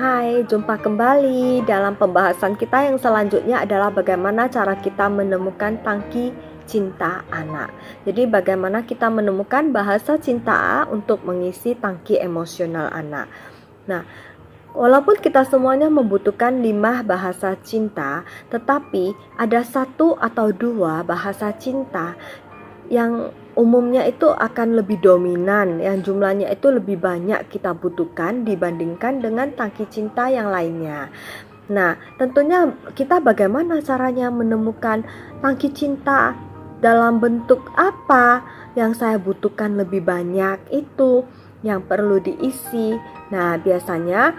Hai, jumpa kembali dalam pembahasan kita yang selanjutnya adalah bagaimana cara kita menemukan tangki cinta anak. Jadi bagaimana kita menemukan bahasa cinta untuk mengisi tangki emosional anak. Nah, walaupun kita semuanya membutuhkan 5 bahasa cinta, tetapi ada 1 atau 2 bahasa cinta yang umumnya itu akan lebih dominan, yang jumlahnya itu lebih banyak kita butuhkan dibandingkan dengan tangki cinta yang lainnya. Nah, tentunya kita bagaimana caranya menemukan tangki cinta dalam bentuk apa yang saya butuhkan lebih banyak itu yang perlu diisi. Nah, biasanya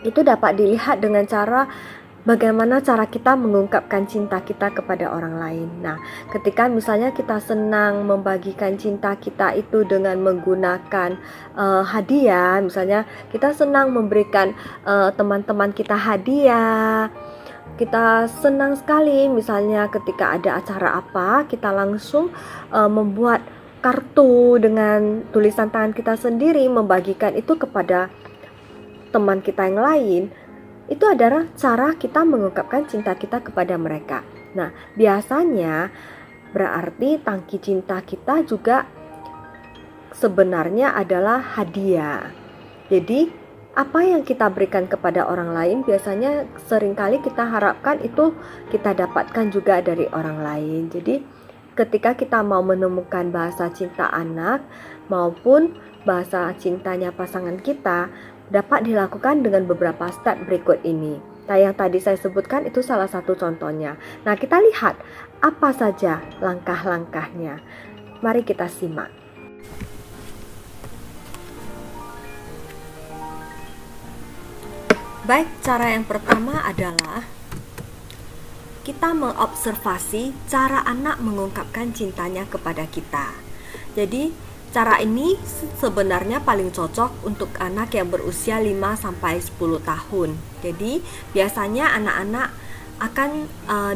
itu dapat dilihat dengan cara bagaimana cara kita mengungkapkan cinta kita kepada orang lain. Nah, ketika misalnya kita senang membagikan cinta kita itu dengan menggunakan hadiah, misalnya kita senang memberikan teman-teman kita hadiah. Kita senang sekali misalnya ketika ada acara apa, kita langsung membuat kartu dengan tulisan tangan kita sendiri, membagikan itu kepada teman kita yang lain. Itu adalah cara kita mengungkapkan cinta kita kepada mereka. Nah, biasanya berarti tangki cinta kita juga sebenarnya adalah hadiah. Jadi, apa yang kita berikan kepada orang lain biasanya seringkali kita harapkan itu kita dapatkan juga dari orang lain. Jadi, ketika kita mau menemukan bahasa cinta anak maupun bahasa cintanya pasangan kita, dapat dilakukan dengan beberapa step berikut ini. Nah, yang tadi saya sebutkan itu salah satu contohnya. Nah, kita lihat apa saja langkah-langkahnya. Mari kita simak. Baik, cara yang pertama adalah kita mengobservasi cara anak mengungkapkan cintanya kepada kita. Jadi, cara ini sebenarnya paling cocok untuk anak yang berusia 5-10 tahun. Jadi, biasanya anak-anak akan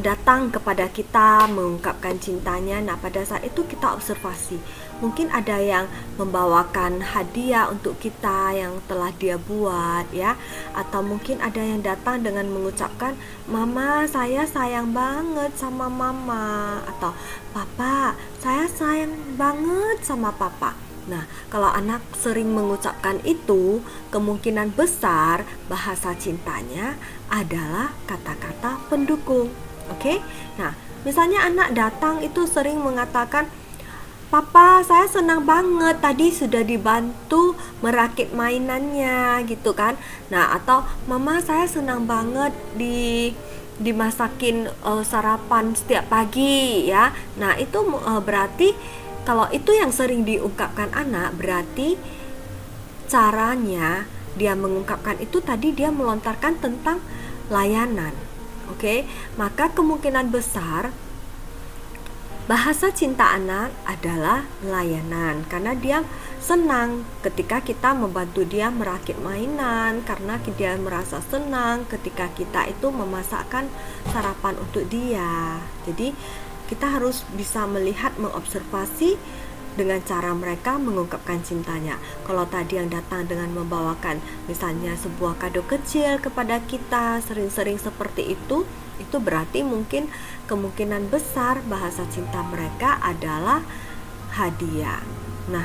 datang kepada kita mengungkapkan cintanya. Nah, pada saat itu kita observasi. Mungkin ada yang membawakan hadiah untuk kita yang telah dia buat ya, atau mungkin ada yang datang dengan mengucapkan, "Mama, saya sayang banget sama mama," atau "Papa, saya sayang banget sama papa." Nah, kalau anak sering mengucapkan itu, kemungkinan besar bahasa cintanya adalah kata-kata pendukung. Oke? Nah, misalnya anak datang itu sering mengatakan, "Papa, saya senang banget tadi sudah dibantu merakit mainannya," gitu kan. Nah, atau "Mama, saya senang banget dimasakin sarapan setiap pagi," ya. Nah, itu berarti kalau itu yang sering diungkapkan anak, berarti caranya dia mengungkapkan itu tadi dia melontarkan tentang layanan. Oke? Maka kemungkinan besar bahasa cinta anak adalah layanan, karena dia senang ketika kita membantu dia merakit mainan, karena dia merasa senang ketika kita itu memasakkan sarapan untuk dia. Jadi kita harus bisa melihat, mengobservasi dengan cara mereka mengungkapkan cintanya. Kalau tadi yang datang dengan membawakan misalnya sebuah kado kecil kepada kita, sering-sering seperti itu berarti mungkin kemungkinan besar bahasa cinta mereka adalah hadiah. Nah,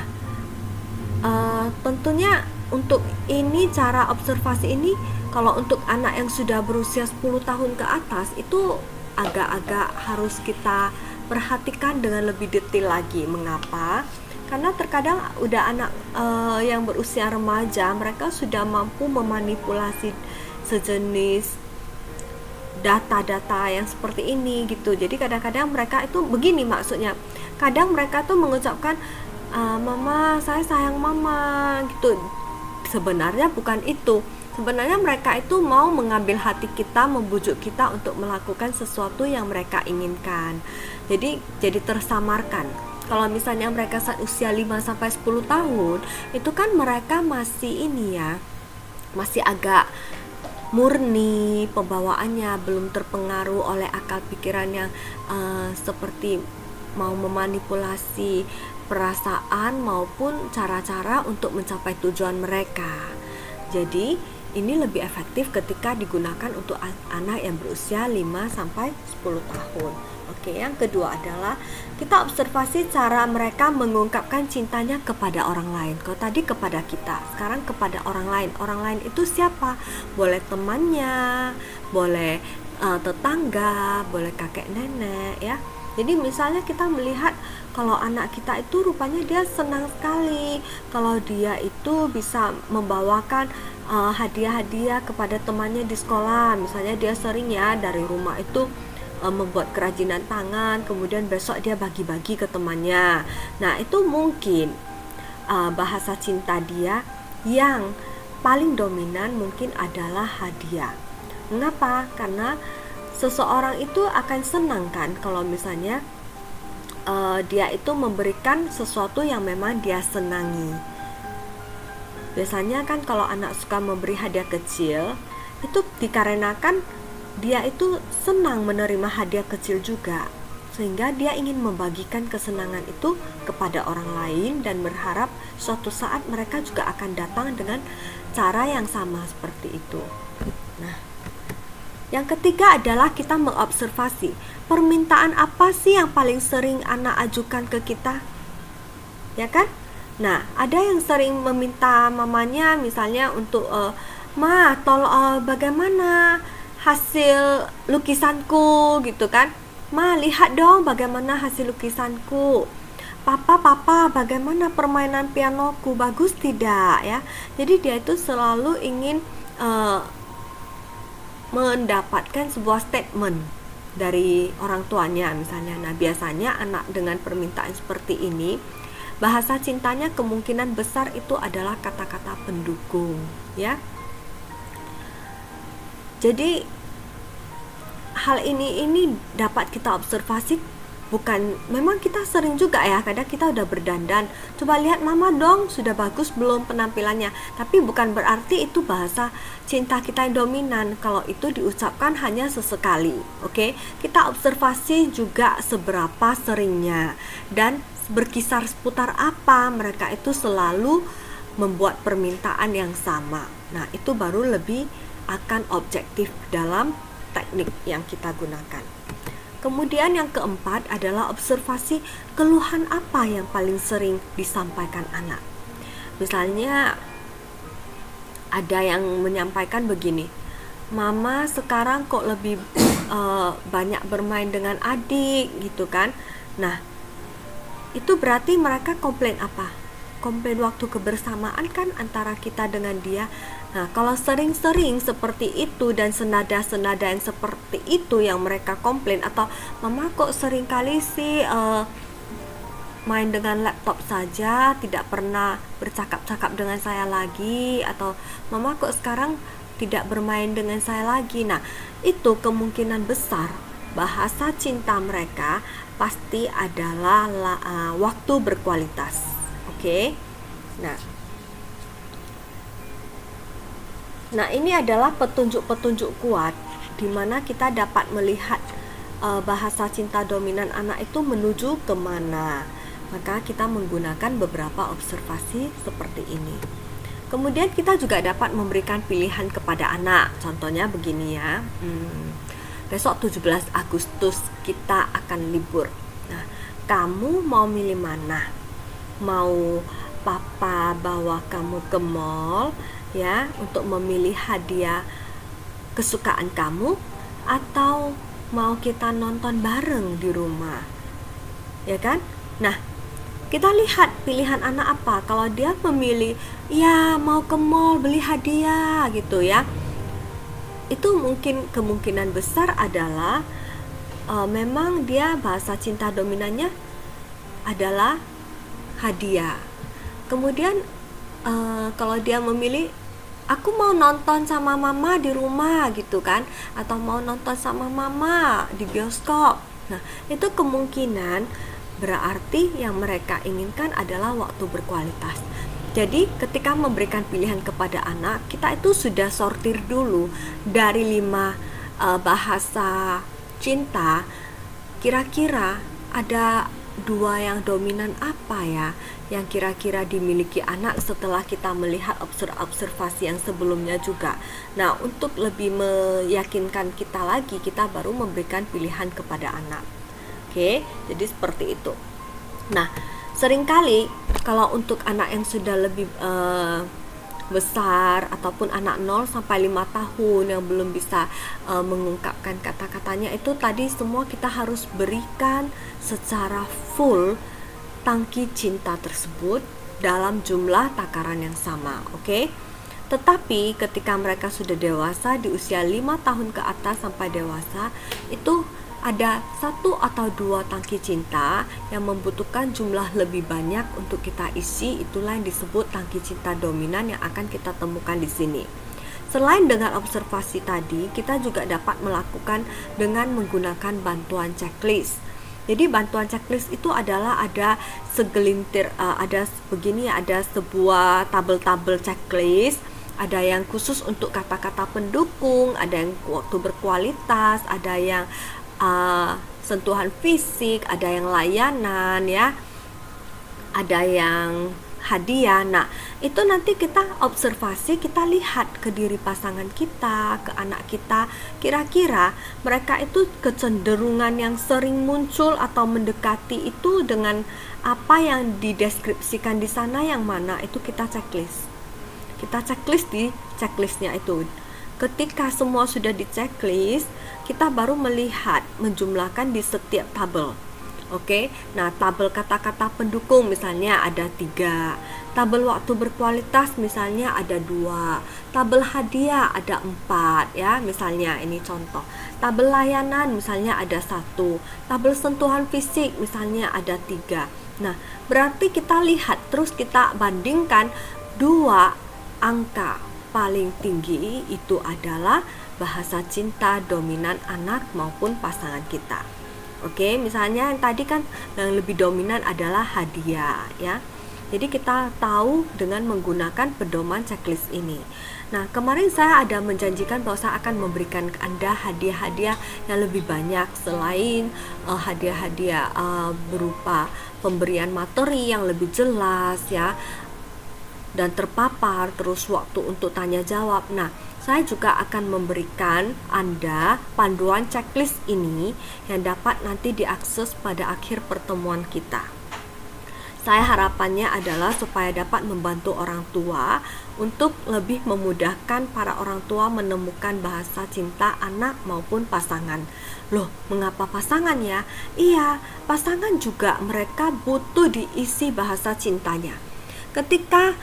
tentunya untuk ini cara observasi ini, kalau untuk anak yang sudah berusia 10 tahun ke atas itu agak-agak harus kita perhatikan dengan lebih detail lagi. Mengapa? Karena terkadang udah anak yang berusia remaja, mereka sudah mampu memanipulasi sejenis data-data yang seperti ini gitu. Jadi kadang-kadang mereka itu begini, maksudnya kadang mereka tuh mengucapkan, "Mama, saya sayang mama," gitu. Sebenarnya bukan itu. Sebenarnya mereka itu mau mengambil hati kita, membujuk kita untuk melakukan sesuatu yang mereka inginkan. Jadi tersamarkan. Kalau misalnya mereka saat usia 5-10 tahun, itu kan mereka masih ini ya, masih agak murni, pembawaannya belum terpengaruh oleh akal pikiran yang seperti mau memanipulasi perasaan maupun cara-cara untuk mencapai tujuan mereka. Jadi ini lebih efektif ketika digunakan untuk anak yang berusia 5-10 tahun. Oke, yang kedua adalah kita observasi cara mereka mengungkapkan cintanya kepada orang lain. Kalau tadi kepada kita, sekarang kepada orang lain. Orang lain itu siapa? Boleh temannya, boleh tetangga, boleh kakek nenek ya. Jadi misalnya kita melihat kalau anak kita itu rupanya dia senang sekali kalau dia itu bisa membawakan hadiah-hadiah kepada temannya di sekolah. Misalnya dia sering ya dari rumah itu membuat kerajinan tangan, kemudian besok dia bagi-bagi ke temannya. Nah, itu mungkin bahasa cinta dia yang paling dominan mungkin adalah hadiah. Mengapa? Karena seseorang itu akan senang kan kalau misalnya dia itu memberikan sesuatu yang memang dia senangi. Biasanya kan kalau anak suka memberi hadiah kecil, itu dikarenakan dia itu senang menerima hadiah kecil juga, sehingga dia ingin membagikan kesenangan itu kepada orang lain dan berharap suatu saat mereka juga akan datang dengan cara yang sama seperti itu. Nah, yang ketiga adalah kita mengobservasi permintaan apa sih yang paling sering anak ajukan ke kita, ya kan? Nah, ada yang sering meminta mamanya misalnya untuk Ma, tolong bagaimana hasil lukisanku gitu kan? Ma, lihat dong bagaimana hasil lukisanku. Papa, bagaimana permainan pianoku, bagus tidak ya? Jadi dia itu selalu ingin mendapatkan sebuah statement dari orang tuanya misalnya. Nah, biasanya anak dengan permintaan seperti ini, bahasa cintanya kemungkinan besar itu adalah kata-kata pendukung ya. Jadi hal ini dapat kita observasi. Bukan, memang kita sering juga ya, kadang kita udah berdandan, coba lihat mama dong sudah bagus belum penampilannya, tapi bukan berarti itu bahasa cinta kita yang dominan kalau itu diucapkan hanya sesekali. Oke, kita observasi juga seberapa seringnya dan berkisar seputar apa mereka itu selalu membuat permintaan yang sama. Nah, itu baru lebih akan objektif dalam teknik yang kita gunakan. Kemudian yang keempat adalah observasi keluhan apa yang paling sering disampaikan anak. Misalnya ada yang menyampaikan begini, Mama sekarang kok lebih banyak bermain dengan adik gitu kan. Nah, itu berarti mereka komplain apa? Komplain waktu kebersamaan kan antara kita dengan dia. Nah, kalau sering-sering seperti itu dan senada-senada yang seperti itu yang mereka komplain, atau Mama kok sering kali sih main dengan laptop saja, tidak pernah bercakap-cakap dengan saya lagi, atau Mama kok sekarang tidak bermain dengan saya lagi. Nah, itu kemungkinan besar bahasa cinta mereka pasti adalah waktu berkualitas. Oke. Nah, ini adalah petunjuk-petunjuk kuat di mana kita dapat melihat bahasa cinta dominan anak itu menuju kemana. Maka kita menggunakan beberapa observasi seperti ini. Kemudian kita juga dapat memberikan pilihan kepada anak. Contohnya begini ya, besok 17 Agustus kita akan libur. Nah, kamu mau milih mana? Mau papa bawa kamu ke mall ya untuk memilih hadiah kesukaan kamu, atau mau kita nonton bareng di rumah, ya kan? Nah, kita lihat pilihan anak apa. Kalau dia memilih ya mau ke mall beli hadiah gitu ya, itu mungkin kemungkinan besar adalah memang dia bahasa cinta dominannya adalah hadiah. Kemudian kalau dia memilih aku mau nonton sama mama di rumah gitu kan, atau mau nonton sama mama di bioskop. Nah, itu kemungkinan berarti yang mereka inginkan adalah waktu berkualitas. Jadi ketika memberikan pilihan kepada anak, kita itu sudah sortir dulu dari 5 bahasa cinta, kira-kira ada 2 yang dominan apa ya yang kira-kira dimiliki anak setelah kita melihat observasi yang sebelumnya juga. Nah, untuk lebih meyakinkan kita lagi, kita baru memberikan pilihan kepada anak. Oke, jadi seperti itu. Nah, seringkali kalau untuk anak yang sudah lebih besar ataupun anak 0 sampai 5 tahun yang belum bisa mengungkapkan kata-katanya, itu tadi semua kita harus berikan secara full tangki cinta tersebut dalam jumlah takaran yang sama, oke? Tetapi ketika mereka sudah dewasa di usia 5 tahun ke atas sampai dewasa, itu ada 1 atau 2 tangki cinta yang membutuhkan jumlah lebih banyak untuk kita isi. Itulah yang disebut tangki cinta dominan yang akan kita temukan di sini. Selain dengan observasi tadi, kita juga dapat melakukan dengan menggunakan bantuan checklist. Jadi bantuan checklist itu adalah ada segelintir, ada begini, ada sebuah tabel-tabel checklist. Ada yang khusus untuk kata-kata pendukung, ada yang waktu berkualitas, ada yang sentuhan fisik, ada yang layanan, ya, ada yang hadiah. Nah, itu nanti kita observasi, kita lihat ke diri pasangan kita, ke anak kita, kira-kira mereka itu kecenderungan yang sering muncul atau mendekati itu dengan apa yang dideskripsikan di sana yang mana, itu kita checklist. Kita checklist di checklistnya itu. Ketika semua sudah di checklist, kita baru melihat, menjumlahkan di setiap tabel. Oke, nah tabel kata-kata pendukung misalnya ada 3, tabel waktu berkualitas misalnya ada 2, tabel hadiah ada 4, ya, misalnya ini contoh. Tabel layanan misalnya ada 1, tabel sentuhan fisik misalnya ada 3. Nah, berarti kita lihat terus, kita bandingkan 2 angka paling tinggi itu adalah bahasa cinta dominan anak maupun pasangan kita. Oke, misalnya yang tadi kan yang lebih dominan adalah hadiah, ya. Jadi kita tahu dengan menggunakan pedoman checklist ini. Nah, kemarin saya ada menjanjikan bahwa saya akan memberikan Anda hadiah-hadiah yang lebih banyak selain hadiah-hadiah berupa pemberian materi yang lebih jelas, ya, dan terpapar, terus waktu untuk tanya jawab. Nah, saya juga akan memberikan Anda panduan checklist ini yang dapat nanti diakses pada akhir pertemuan kita. Saya harapannya adalah supaya dapat membantu orang tua untuk lebih memudahkan para orang tua menemukan bahasa cinta anak maupun pasangan. Loh, mengapa pasangan ya? Iya, pasangan juga mereka butuh diisi bahasa cintanya. Ketika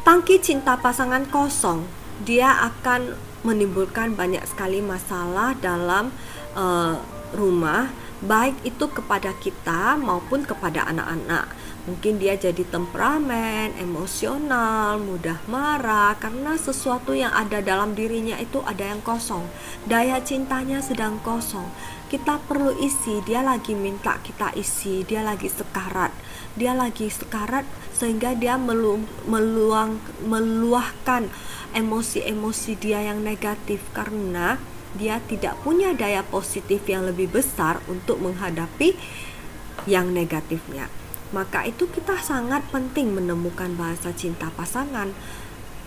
tangki cinta pasangan kosong, dia akan menimbulkan banyak sekali masalah dalam rumah, baik itu kepada kita maupun kepada anak-anak. Mungkin dia jadi temperamen, emosional, mudah marah karena sesuatu yang ada dalam dirinya itu ada yang kosong. Daya cintanya sedang kosong. Kita perlu isi, dia lagi minta kita isi, dia lagi sekarat. Dia lagi sekarat sehingga dia meluahkan emosi-emosi dia yang negatif karena dia tidak punya daya positif yang lebih besar untuk menghadapi yang negatifnya. Maka itu kita sangat penting menemukan bahasa cinta pasangan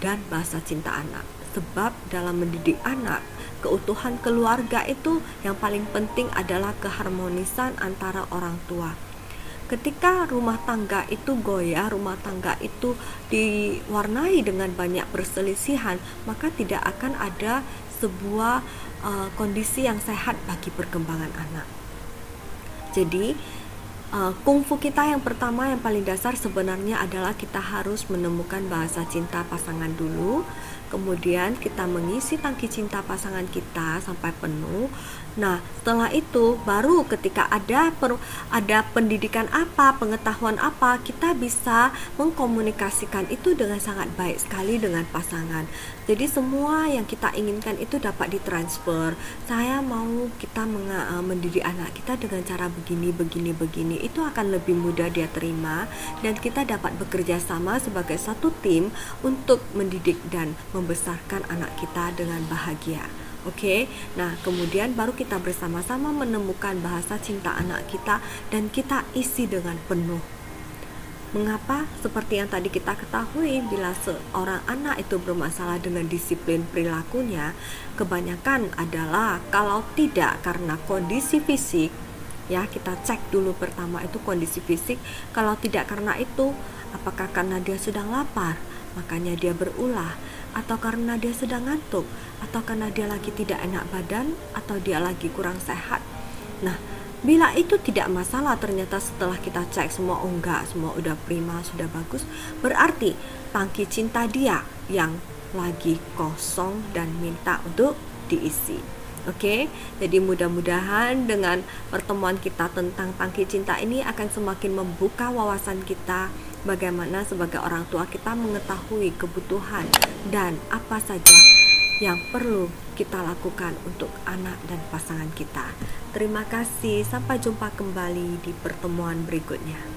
dan bahasa cinta anak. Sebab dalam mendidik anak, keutuhan keluarga itu yang paling penting adalah keharmonisan antara orang tua. Ketika rumah tangga itu goyah, rumah tangga itu diwarnai dengan banyak perselisihan, maka tidak akan ada sebuah kondisi yang sehat bagi perkembangan anak. Jadi kungfu kita yang pertama, yang paling dasar sebenarnya adalah kita harus menemukan bahasa cinta pasangan dulu. Kemudian kita mengisi tangki cinta pasangan kita sampai penuh. Nah, setelah itu baru ketika ada pendidikan apa, pengetahuan apa, kita bisa mengkomunikasikan itu dengan sangat baik sekali dengan pasangan. Jadi semua yang kita inginkan itu dapat ditransfer. Saya mau kita mendidik anak kita dengan cara begini. Itu akan lebih mudah dia terima dan kita dapat bekerja sama sebagai satu tim untuk mendidik dan membesarkan anak kita dengan bahagia. Oke, nah kemudian baru kita bersama-sama menemukan bahasa cinta anak kita dan kita isi dengan penuh. Mengapa? Seperti yang tadi kita ketahui, bila seorang anak itu bermasalah dengan disiplin perilakunya, kebanyakan adalah kalau tidak karena kondisi fisik, ya kita cek dulu pertama itu kondisi fisik. Kalau tidak karena itu, apakah karena dia sedang lapar, makanya dia berulah, atau karena dia sedang ngantuk, atau karena dia lagi tidak enak badan, atau dia lagi kurang sehat. Nah, bila itu tidak masalah, ternyata setelah kita cek semua enggak, semua udah prima, sudah bagus, berarti tangki cinta dia yang lagi kosong dan minta untuk diisi. Oke, jadi mudah-mudahan dengan pertemuan kita tentang tangki cinta ini akan semakin membuka wawasan kita bagaimana sebagai orang tua kita mengetahui kebutuhan dan apa saja yang perlu kita lakukan untuk anak dan pasangan kita. Terima kasih, sampai jumpa kembali di pertemuan berikutnya.